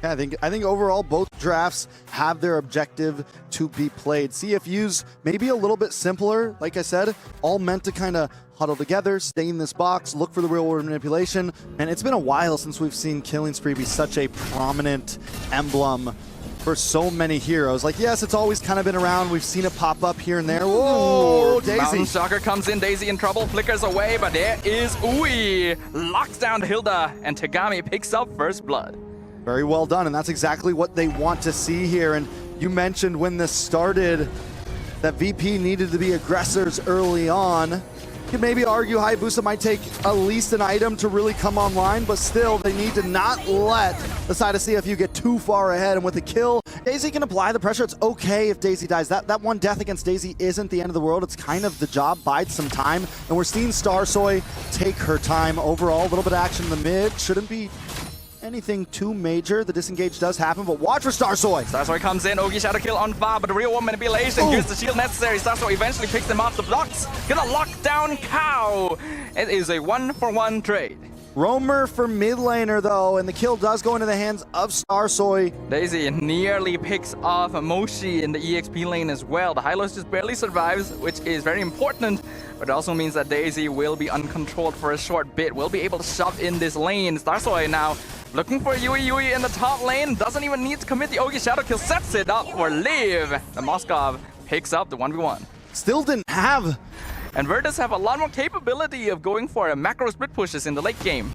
I think overall both drafts have their objective to be played. CFU's maybe a little bit simpler, like I said, all meant to kind of huddle together, stay in this box, look for the real world manipulation. And it's been a while since we've seen Killing Spree be such a prominent emblem for so many heroes. Like, yes, it's always kind of been around. We've seen it pop up here and there. Whoa, Daisy. Mountain Shocker comes in, Daisy in trouble, flickers away, but there is Ui. Locks down Hilda, and Tagami picks up first blood. Very well done, and that's exactly what they want to see here. And you mentioned when this started that VP needed to be aggressors early on. You could maybe argue Hayabusa might take at least an item to really come online, but still, they need to not let the side of CFU get too far ahead. And with the kill, Daisy can apply the pressure. It's okay if Daisy dies. That one death against Daisy isn't the end of the world. It's kind of the job, bides some time. And we're seeing Starsoy take her time overall. A little bit of action in the mid. Shouldn't be anything too major. The disengage does happen, but watch for Starsoy. Starsoy comes in, Ogi shadow kill on fire, but the real one manipulation gives the shield necessary. Starsoy eventually picks them off the blocks. Gonna lock down Cow. It is a 1-for-1 trade. Roamer for mid laner though, and the kill does go into the hands of Starsoy. Daisy nearly picks off Moshi in the EXP lane as well. The Hylos just barely survives, which is very important, but it also means that Daisy will be uncontrolled for a short bit. Will be able to shove in this lane. Starsoy now looking for Yui in the top lane. Doesn't even need to commit the Ogi shadow kill. Sets it up for Liv. The Moskov picks up the 1v1. Still didn't have. And Virtus have a lot more capability of going for macro split pushes in the late game.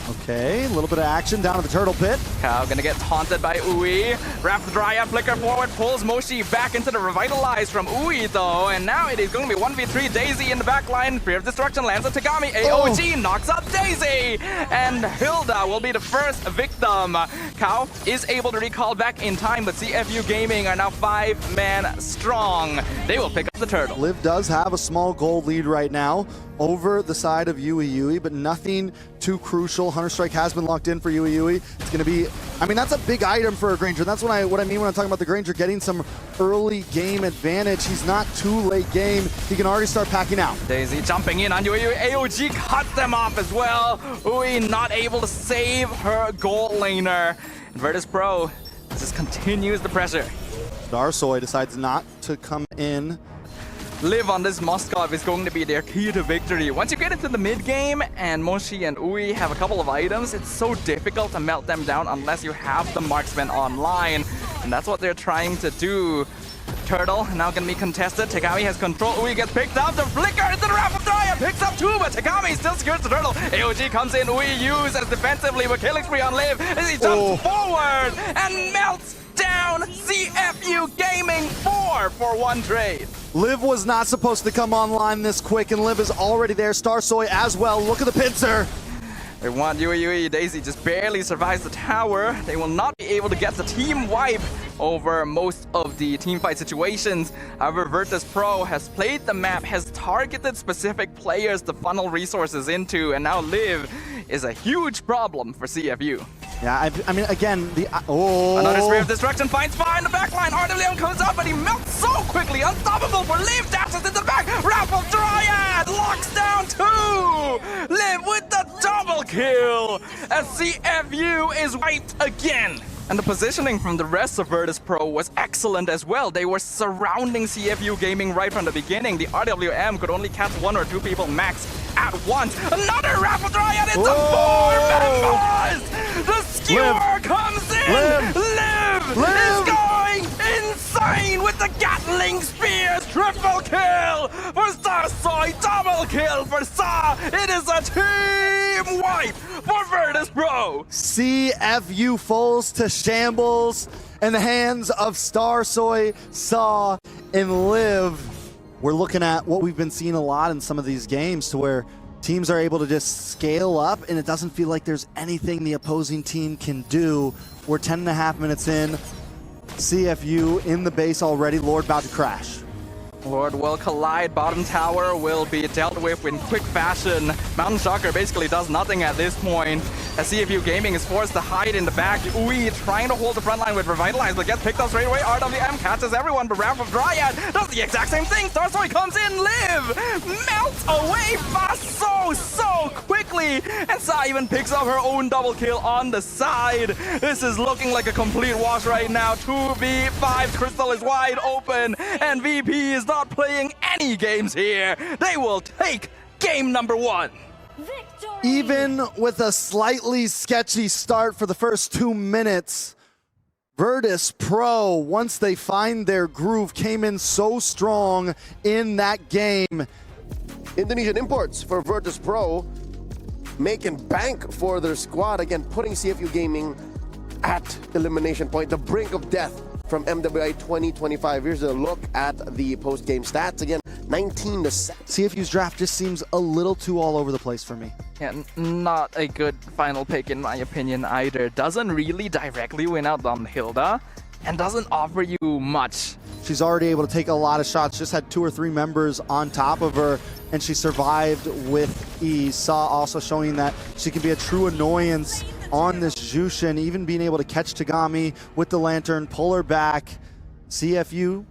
Okay, a little bit of action down at the turtle pit. Cow gonna get taunted by Ui. Wrap the Dryad, flicker forward, pulls Moshi back into the revitalize from Ui though. And now it is going to be 1v3. Daisy in the back line. Fear of Destruction lands on Tagami. AOG knocks up Daisy. And Hilda will be the first victim. Cow is able to recall back in time, but CFU Gaming are now 5-man strong. They will pick up the turtle. Liv does have a small gold lead right now over the side of Yui, but nothing too crucial. Hunter Strike has been locked in for Yui. It's going to be, I mean, that's a big item for a Granger. That's what I mean when I'm talking about the Granger getting some early game advantage. He's not too late game. He can already start packing out. Daisy jumping in on Yui. AOG cuts them off as well. Ui not able to save her gold laner. And Virtus.pro just continues the pressure. Starsoy decides not to come in. Live on this Moskov is going to be their key to victory. Once you get into the mid game and Moshi and Ui have a couple of items, it's so difficult to melt them down unless you have the marksman online. And that's what they're trying to do. Turtle now going to be contested. Tagami has control. Ui gets picked up. The flicker into the Rapid Dryad picks up two, but Tagami still secures the turtle. AOG comes in. Ui used as defensively with Killing Spree on Liv as he jumps forward and melts down CFU Gaming 4-for-1 trade. Liv was not supposed to come online this quick, and Liv is already there. Starsoy as well. Look at the pincer. They want Yui. Daisy just barely survives the tower. They will not be able to get the team wipe over most of the teamfight situations. However, Virtus.pro has played the map, has targeted specific players to funnel resources into, and now Liv is a huge problem for CFU. Yeah, I mean, again, another Spear of Destruction finds fire in the backline. RWM comes up, but he melts so quickly. Unstoppable for Liv, dashes into the back. Raffle Dryad locks down two. Liv with the double kill as CFU is wiped again. And the positioning from the rest of Virtus.pro was excellent as well. They were surrounding CFU Gaming right from the beginning. The RWM could only catch 1 or 2 people max at once. Another Raffle Dryad, it's a 4 members! The skewer comes in! Liv is going insane with the Gatling Spears! Triple kill for Starsoy, double kill for Sa! It is a team wipe for Virtus.pro! CFU falls to shambles in the hands of Starsoy, Sa, and Liv. We're looking at what we've been seeing a lot in some of these games, to where teams are able to just scale up and it doesn't feel like there's anything the opposing team can do. We're 10.5 minutes in. CFU in the base already. Lord about to crash. Lord will collide. Bottom tower will be dealt with in quick fashion. Mountain Shocker basically does nothing at this point. as CFU Gaming is forced to hide in the back. Ui trying to hold the front line with Revitalize, but gets picked up straight away. RWM catches everyone, but Wrath of Dryad does the exact same thing. Starsoy comes in, Liv melts away fast so quickly, and Sa even picks up her own double kill on the side. This is looking like a complete wash right now. 2v5, Crystal is wide open, and VP is not playing any games here. They will take game number 1. Victory. Even with a slightly sketchy start for the first 2 minutes, Virtus.pro, once they find their groove, came in so strong in that game. Indonesian imports for Virtus.pro making bank for their squad, again putting CFU Gaming at elimination point, the brink of death from MWI 2025. Here's a look at the post-game stats. Again, 19-7. CFU's draft just seems a little too all over the place for me. Yeah, not a good final pick in my opinion either. Doesn't really directly win out on Hilda, and doesn't offer you much. She's already able to take a lot of shots, just had 2 or 3 members on top of her, and she survived with ease. Saw also showing that she can be a true annoyance on this Jushin, even being able to catch Tagami with the lantern, pull her back. CFU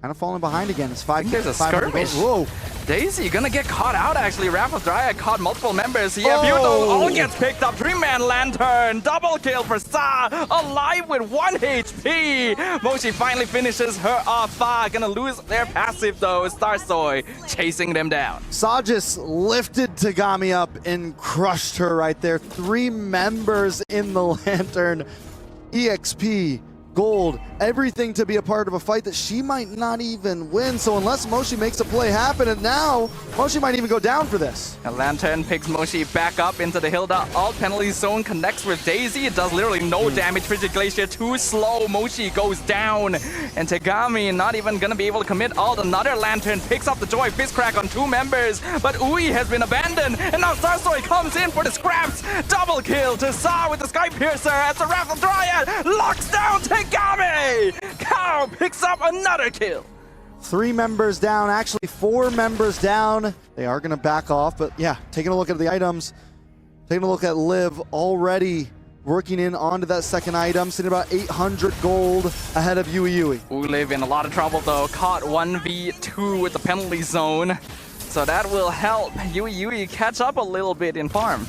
kind of falling behind again. It's 5. There's a skirmish. Whoa. Daisy gonna get caught out actually. Wrath of Dryad caught multiple members. CFU though all gets picked up. 3-man lantern. Double kill for Sa. Alive with 1 HP. Moshi finally finishes her off. Fa gonna lose their passive though. Starsoy chasing them down. Sa just lifted Tagami up and crushed her right there. 3 members in the lantern. EXP, gold, everything to be a part of a fight that she might not even win. So unless Moshi makes a play happen, and now Moshi might even go down for this. A lantern picks Moshi back up into the Hilda. Alt penalty zone connects with Daisy. It does literally no damage. Frigid Glacier too slow. Moshi goes down. And Tagami not even gonna be able to commit alt. Another lantern picks up the Joy Fist Crack on 2 members. But Ui has been abandoned. And now Starsoy comes in for the scraps. Double kill to Sa with the Sky Piercer as the Wrath of Dryad locks down Tagami. Cow picks up another kill. 3 members down, actually 4 members down. They are gonna back off, but yeah, taking a look at the items. Taking a look at Liv already working in onto that second item, sitting about 800 gold ahead of Yui. Liv in a lot of trouble though, caught 1v2 with the penalty zone. So that will help Yui catch up a little bit in farm.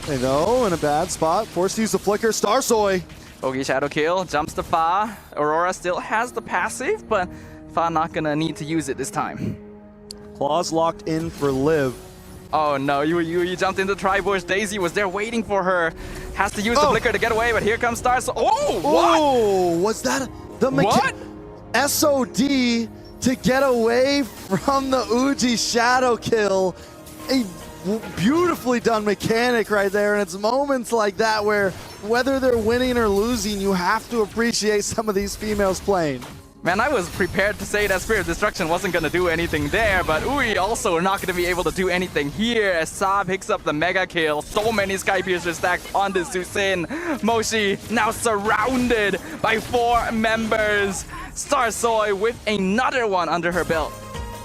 They go in a bad spot, forced to use the flicker. Starsoy. Ogi Shadow Kill, jumps to Fa. Aurora still has the passive, but Fa not gonna need to use it this time. Claws locked in for Liv. Oh no, Yui jumped into Tribush. Daisy was there waiting for her. Has to use the flicker to get away, but here comes Stars. Oh, what? Oh, was that the What? SOD to get away from the Uji Shadow Kill? A beautifully done mechanic right there, and it's moments like that where whether they're winning or losing, you have to appreciate some of these females playing. Man, I was prepared to say that Spirit Destruction wasn't going to do anything there, but Ui also not going to be able to do anything here as Sa picks up the mega kill. So many Sky Piercer stacks on this Susin. Moshi now surrounded by 4 members. Starsoy with another one under her belt.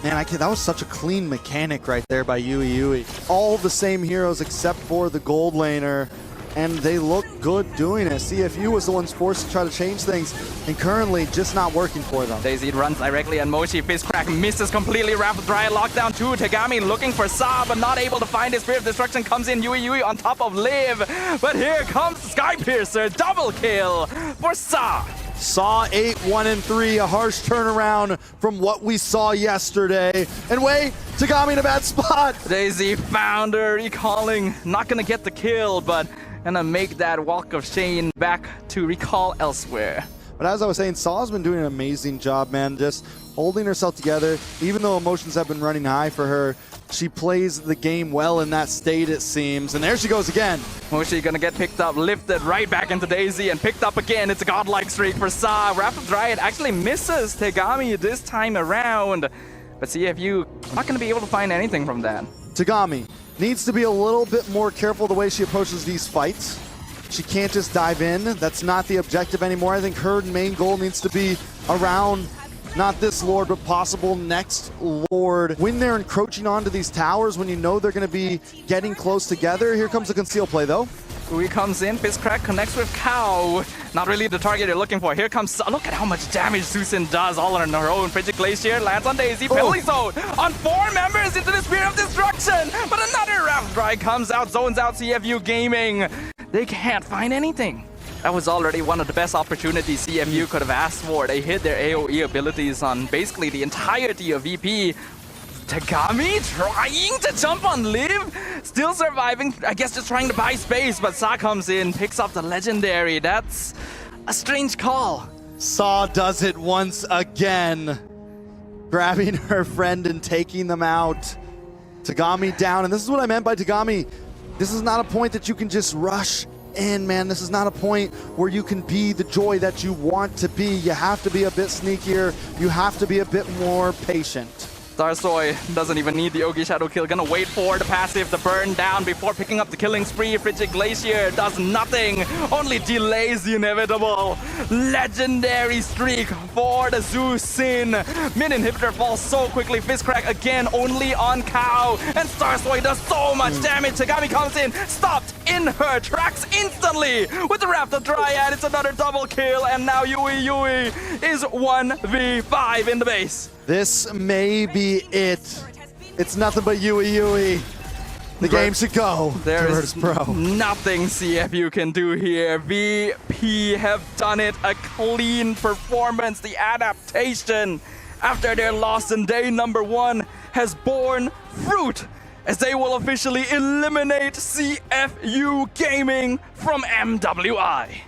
Man, that was such a clean mechanic right there by Yui. All the same heroes except for the gold laner, and they look good doing it. CFU was the ones forced to try to change things, and currently just not working for them. Daisy runs directly on Moshi. Fist Crack misses completely. Wrath of Dryad lockdown 2. Tagami looking for Sa, but not able to find it. Spirit of Destruction comes in. Yui on top of Liv. But here comes Sky Piercer. Double kill for Sa. Saw 8-1-3, a harsh turnaround from what we saw yesterday. And wait, Tagami in a bad spot. Daisy found her, recalling. Not gonna get the kill, but gonna make that walk of shame back to recall elsewhere. But as I was saying, Saw's been doing an amazing job, man, just holding herself together. Even though emotions have been running high for her, she plays the game well in that state, it seems. And there she goes again. Moshi gonna get picked up, lifted right back into Daisy, and picked up again. It's a godlike streak for Sa. Wrath of Dryad actually misses Tagami this time around. But CFU not gonna be able to find anything from that. Tagami needs to be a little bit more careful the way she approaches these fights. She can't just dive in. That's not the objective anymore. I think her main goal needs to be around not this Lord, but possible next Lord. When they're encroaching onto these towers, when you know they're going to be getting close together, here comes the conceal play though. Ui comes in, Fizzcrack connects with Cow. Not really the target you're looking for. Here comes, look at how much damage Susan does all on her own. Frigid Glacier lands on Daisy, penalty zone on 4 members into the Spear of Destruction. But another Raph Dry comes out, zones out CFU Gaming. They can't find anything. That was already one of the best opportunities CFU could have asked for. They hit their AoE abilities on basically the entirety of VP. Tagami trying to jump on Liv, still surviving, I guess just trying to buy space, but Sa comes in, picks up the legendary. That's a strange call. Sa does it once again, grabbing her friend and taking them out. Tagami down, and this is what I meant by Tagami. This is not a point that you can just rush in, man. This is not a point where you can be the joy that you want to be. You have to be a bit sneakier. You have to be a bit more patient. Starsoy doesn't even need the Ogi Shadow kill, gonna wait for the passive to burn down before picking up the killing spree. Frigid Glacier does nothing, only delays the inevitable. Legendary streak for the Zeus Sin. Mid inhibitor falls so quickly, Fizzcrack again only on Cow, and Starsoy does so much damage. Tagami comes in, stopped in her tracks instantly with the Raptor Dryad. It's another double kill, and now Yui is 1v5 in the base. This may be it. It's nothing but Yui. The game should go. There is Virtus.pro. nothing CFU can do here. VP have done it. A clean performance. The adaptation after their loss in day number 1 has borne fruit, as they will officially eliminate CFU Gaming from MWI.